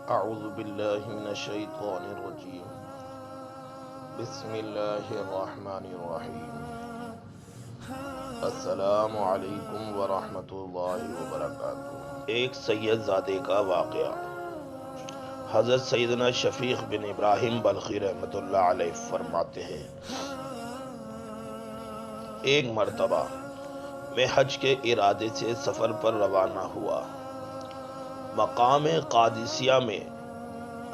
اعوذ باللہ من الشیطان الرجیم بسم اللہ الرحمن الرحیم السلام علیکم ورحمۃ اللہ وبرکاتہ۔ ایک سید زادے کا واقعہ۔ حضرت سیدنا شفیق بن ابراہیم بلخی رحمۃ اللہ علیہ فرماتے ہیں، ایک مرتبہ میں حج کے ارادے سے سفر پر روانہ ہوا۔ مقام قادسیہ میں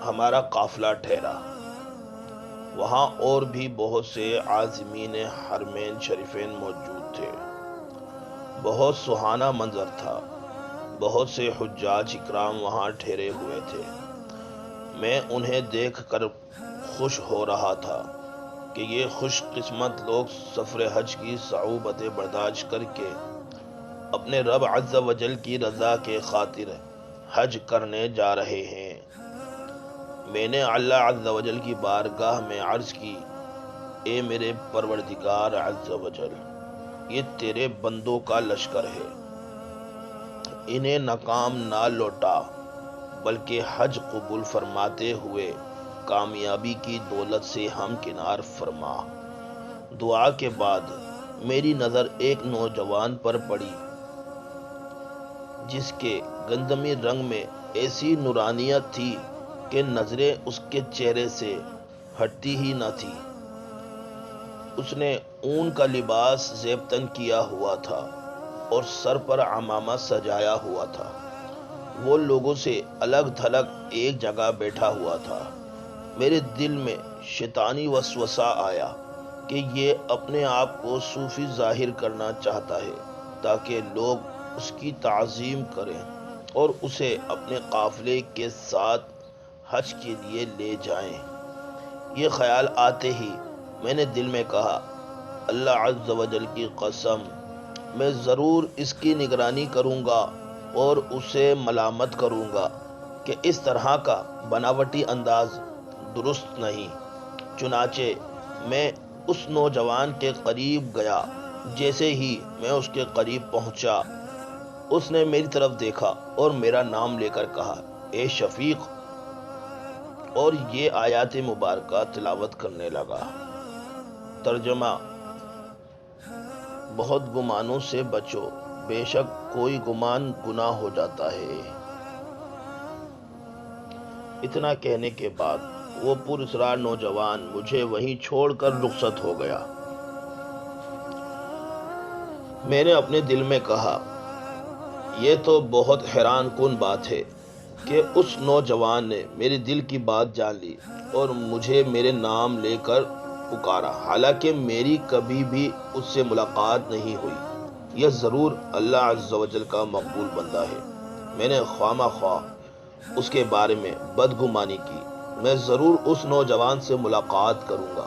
ہمارا قافلہ ٹھہرا۔ وہاں اور بھی بہت سے عازمین حرمین شریفین موجود تھے۔ بہت سہانا منظر تھا۔ بہت سے حجاج اکرام وہاں ٹھہرے ہوئے تھے۔ میں انہیں دیکھ کر خوش ہو رہا تھا کہ یہ خوش قسمت لوگ سفر حج کی صعوبتیں برداشت کر کے اپنے رب عز و جل کی رضا کے خاطر حج کرنے جا رہے ہیں۔ میں نے اللہ عز و جل کی بارگاہ میں عرض کی، اے میرے پروردگار عز و جل، یہ تیرے بندوں کا لشکر ہے، انہیں ناکام نہ لوٹا بلکہ حج قبول فرماتے ہوئے کامیابی کی دولت سے ہمکنار فرما۔ دعا کے بعد میری نظر ایک نوجوان پر پڑی جس کے گندمی رنگ میں ایسی نورانیت تھی کہ نظریں اس کے چہرے سے ہٹتی ہی نہ تھی۔ اس نے اون کا لباس زیب تن کیا ہوا تھا اور سر پر عمامہ سجایا ہوا تھا۔ وہ لوگوں سے الگ تھلگ ایک جگہ بیٹھا ہوا تھا۔ میرے دل میں شیطانی وسوسہ آیا کہ یہ اپنے آپ کو صوفی ظاہر کرنا چاہتا ہے تاکہ لوگ اس کی تعظیم کریں اور اسے اپنے قافلے کے ساتھ حج کے لیے لے جائیں۔ یہ خیال آتے ہی میں نے دل میں کہا، اللہ عز و جل کی قسم، میں ضرور اس کی نگرانی کروں گا اور اسے ملامت کروں گا کہ اس طرح کا بناوٹی انداز درست نہیں۔ چنانچہ میں اس نوجوان کے قریب گیا۔ جیسے ہی میں اس کے قریب پہنچا، اس نے میری طرف دیکھا اور میرا نام لے کر کہا، اے شفیق، اور یہ آیات مبارکہ تلاوت کرنے لگا۔ ترجمہ: بہت گمانوں سے بچو، بے شک کوئی گمان گناہ ہو جاتا ہے۔ اتنا کہنے کے بعد وہ پراسرار نوجوان مجھے وہیں چھوڑ کر رخصت ہو گیا۔ میں نے اپنے دل میں کہا، یہ تو بہت حیران کن بات ہے کہ اس نوجوان نے میرے دل کی بات جان لی اور مجھے میرے نام لے کر پکارا، حالانکہ میری کبھی بھی اس سے ملاقات نہیں ہوئی۔ یہ ضرور اللہ عز و جل کا مقبول بندہ ہے۔ میں نے خواہ مخواہ اس کے بارے میں بدگمانی کی۔ میں ضرور اس نوجوان سے ملاقات کروں گا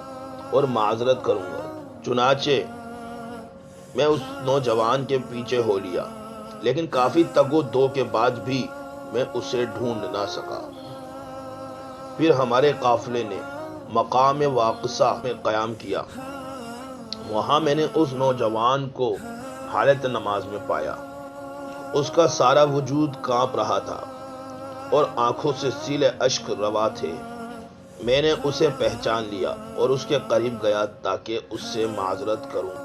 اور معذرت کروں گا۔ چنانچہ میں اس نوجوان کے پیچھے ہو لیا، لیکن کافی تگ و دو کے بعد بھی میں اسے ڈھونڈ نہ سکا۔ پھر ہمارے قافلے نے مقام واقصہ میں قیام کیا۔ وہاں میں نے اس نوجوان کو حالت نماز میں پایا۔ اس کا سارا وجود کانپ رہا تھا اور آنکھوں سے سیلے اشک روا تھے۔ میں نے اسے پہچان لیا اور اس کے قریب گیا تاکہ اس سے معذرت کروں۔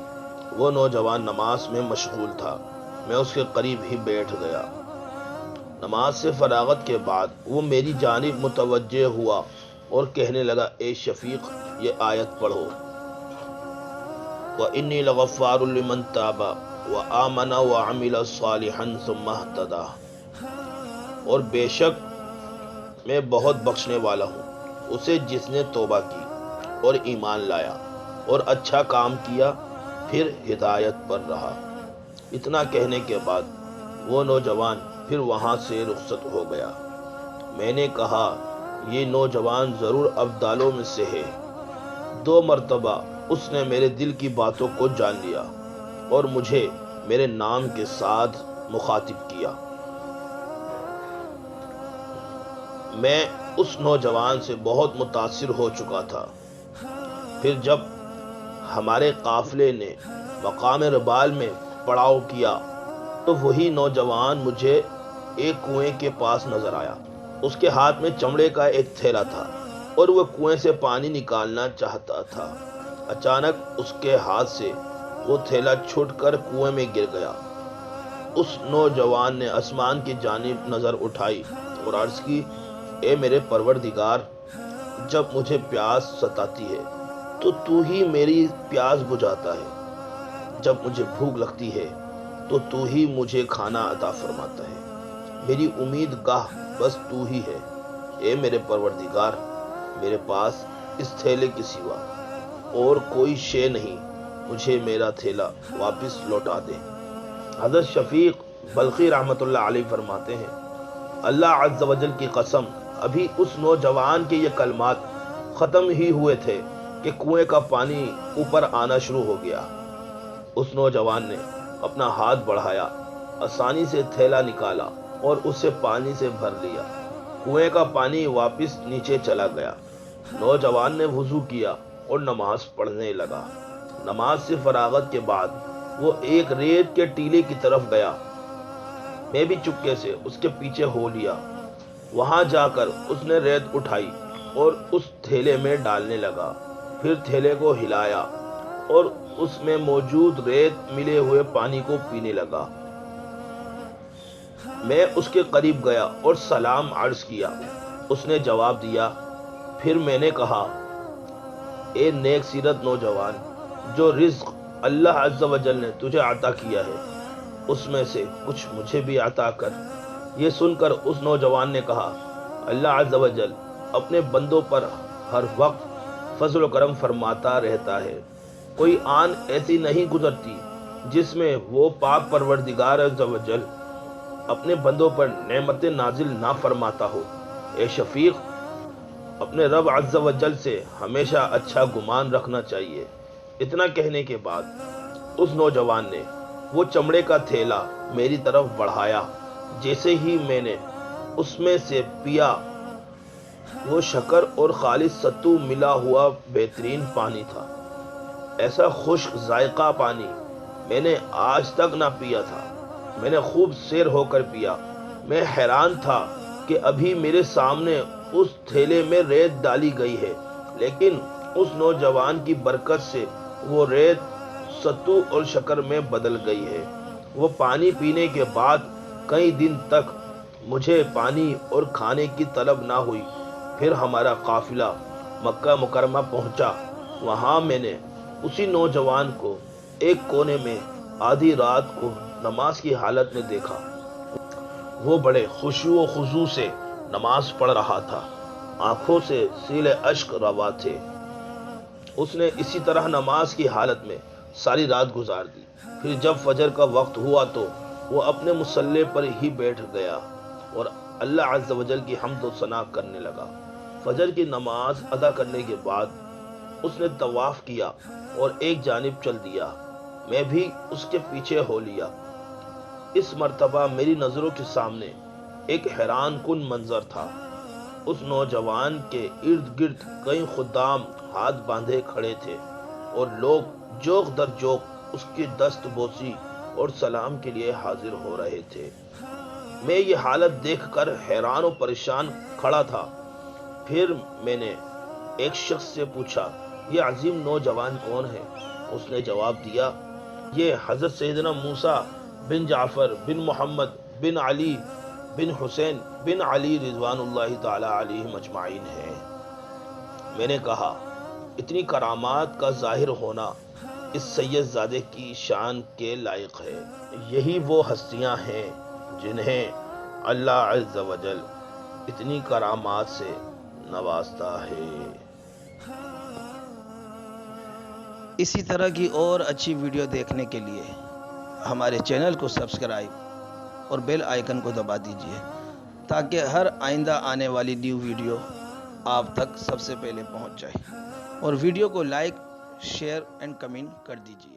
وہ نوجوان نماز میں مشغول تھا۔ میں اس کے قریب ہی بیٹھ گیا۔ نماز سے فراغت کے بعد وہ میری جانب متوجہ ہوا اور کہنے لگا، اے شفیق، یہ آیت پڑھو، وَإِنِّي لَغَفَّارٌ لِمَن تَابَ وَآمَنَ وَعَمِلَ صَالِحًا ثُمَّ اهْتَدَىٰ، اور بے شک میں بہت بخشنے والا ہوں اسے جس نے توبہ کی اور ایمان لایا اور اچھا کام کیا پھر ہدایت پر رہا۔ اتنا کہنے کے بعد وہ نوجوان پھر وہاں سے رخصت ہو گیا۔ میں نے کہا، یہ نوجوان ضرور ابدالوں میں سے ہے۔ 2 مرتبہ اس نے میرے دل کی باتوں کو جان لیا اور مجھے میرے نام کے ساتھ مخاطب کیا۔ میں اس نوجوان سے بہت متاثر ہو چکا تھا۔ پھر جب ہمارے قافلے نے مقام ربال میں پڑاؤ کیا تو وہی نوجوان مجھے ایک کنویں کے پاس نظر آیا۔ اس کے ہاتھ میں چمڑے کا ایک تھیلا تھا اور وہ کنویں سے پانی نکالنا چاہتا تھا۔ اچانک اس کے ہاتھ سے وہ تھیلا چھوٹ کر کنویں میں گر گیا۔ اس نوجوان نے آسمان کی جانب نظر اٹھائی اور عرض کی، اے میرے پروردگار، جب مجھے پیاس ستاتی ہے تو ہی میری پیاس بجھاتا ہے، جب مجھے بھوک لگتی ہے تو ہی مجھے کھانا عطا فرماتا ہے، میری امید گاہ بس تو ہی ہے۔ اے میرے پروردگار، میرے پاس اس تھیلے کے سوا اور کوئی شے نہیں، مجھے میرا تھیلا واپس لوٹا دے۔ حضرت شفیق بلخی رحمۃ اللہ علیہ فرماتے ہیں، اللہ عز و جل کی قسم، ابھی اس نوجوان کے یہ کلمات ختم ہی ہوئے تھے کہ کنویں کا پانی اوپر آنا شروع ہو گیا۔ اس نوجوان نے اپنا ہاتھ بڑھایا، آسانی سے تھیلا نکالا اور اسے پانی سے بھر لیا۔ کنویں کا پانی واپس نیچے چلا گیا۔ نوجوان نے وضو کیا اور نماز پڑھنے لگا۔ نماز سے فراغت کے بعد وہ ایک ریت کے ٹیلے کی طرف گیا۔ میں بھی چپکے سے اس کے پیچھے ہو لیا۔ وہاں جا کر اس نے ریت اٹھائی اور اس تھیلے میں ڈالنے لگا، پھر تھیلے کو ہلایا اور اس میں موجود ریت ملے ہوئے پانی کو پینے لگا۔ میں اس کے قریب گیا اور سلام عرض کیا۔ اس نے جواب دیا۔ پھر میں نے کہا، اے نیک سیرت نوجوان، جو رزق اللہ عز و جل نے تجھے عطا کیا ہے اس میں سے کچھ مجھے بھی عطا کر۔ یہ سن کر اس نوجوان نے کہا، اللہ عز و جل اپنے بندوں پر ہر وقت فضل و کرم فرماتا رہتا ہے، کوئی آن ایسی نہیں گزرتی جس میں وہ پاک پروردگار عز و جل اپنے بندوں پر نعمت نازل نہ فرماتا ہو۔ اے شفیق، اپنے رب عز و جل سے ہمیشہ اچھا گمان رکھنا چاہیے۔ اتنا کہنے کے بعد اس نوجوان نے وہ چمڑے کا تھیلا میری طرف بڑھایا۔ جیسے ہی میں نے اس میں سے پیا، وہ شکر اور خالص ستو ملا ہوا بہترین پانی تھا۔ ایسا خشک ذائقہ پانی میں نے آج تک نہ پیا تھا۔ میں نے خوب سیر ہو کر پیا۔ میں حیران تھا کہ ابھی میرے سامنے اس تھیلے میں ریت ڈالی گئی ہے، لیکن اس نوجوان کی برکت سے وہ ریت ستو اور شکر میں بدل گئی ہے۔ وہ پانی پینے کے بعد کئی دن تک مجھے پانی اور کھانے کی طلب نہ ہوئی۔ پھر ہمارا قافلہ مکہ مکرمہ پہنچا۔ وہاں میں نے اسی نوجوان کو ایک کونے میں آدھی رات کو نماز کی حالت میں دیکھا۔ وہ بڑے خشوع و خضوع سے نماز پڑھ رہا تھا، آنکھوں سے سیل اشک روا تھے۔ اس نے اسی طرح نماز کی حالت میں ساری رات گزار دی۔ پھر جب فجر کا وقت ہوا تو وہ اپنے مصلی پر ہی بیٹھ گیا اور اللہ عز و جل کی حمد و ثنا کرنے لگا۔ فجر کی نماز ادا کرنے کے بعد اس نے طواف کیا اور ایک جانب چل دیا۔ میں بھی اس کے پیچھے ہو لیا۔ اس مرتبہ میری نظروں کے سامنے ایک حیران کن منظر تھا۔ اس نوجوان کے ارد گرد کئی خدام ہاتھ باندھے کھڑے تھے اور لوگ جوق در جوق اس کی دست بوسی اور سلام کے لیے حاضر ہو رہے تھے۔ میں یہ حالت دیکھ کر حیران و پریشان کھڑا تھا۔ پھر میں نے ایک شخص سے پوچھا، یہ عظیم نوجوان کون ہے؟ اس نے جواب دیا، یہ حضرت سیدنا موسیٰ بن جعفر بن محمد بن علی بن حسین بن علی رضوان اللہ تعالی علیہم اجمعین ہیں۔ میں نے کہا، اتنی کرامات کا ظاہر ہونا اس سید زادے کی شان کے لائق ہے۔ یہی وہ ہستیاں ہیں جنہیں اللہ عز و جل اتنی کرامات سے نوازتا ہے۔ اسی طرح کی اور اچھی ویڈیو دیکھنے کے لیے ہمارے چینل کو سبسکرائب اور بیل آئیکن کو دبا دیجیے تاکہ ہر آئندہ آنے والی نیو ویڈیو آپ تک سب سے پہلے پہنچ جائے، اور ویڈیو کو لائک، شیئر اینڈ کمنٹ کر دیجیے۔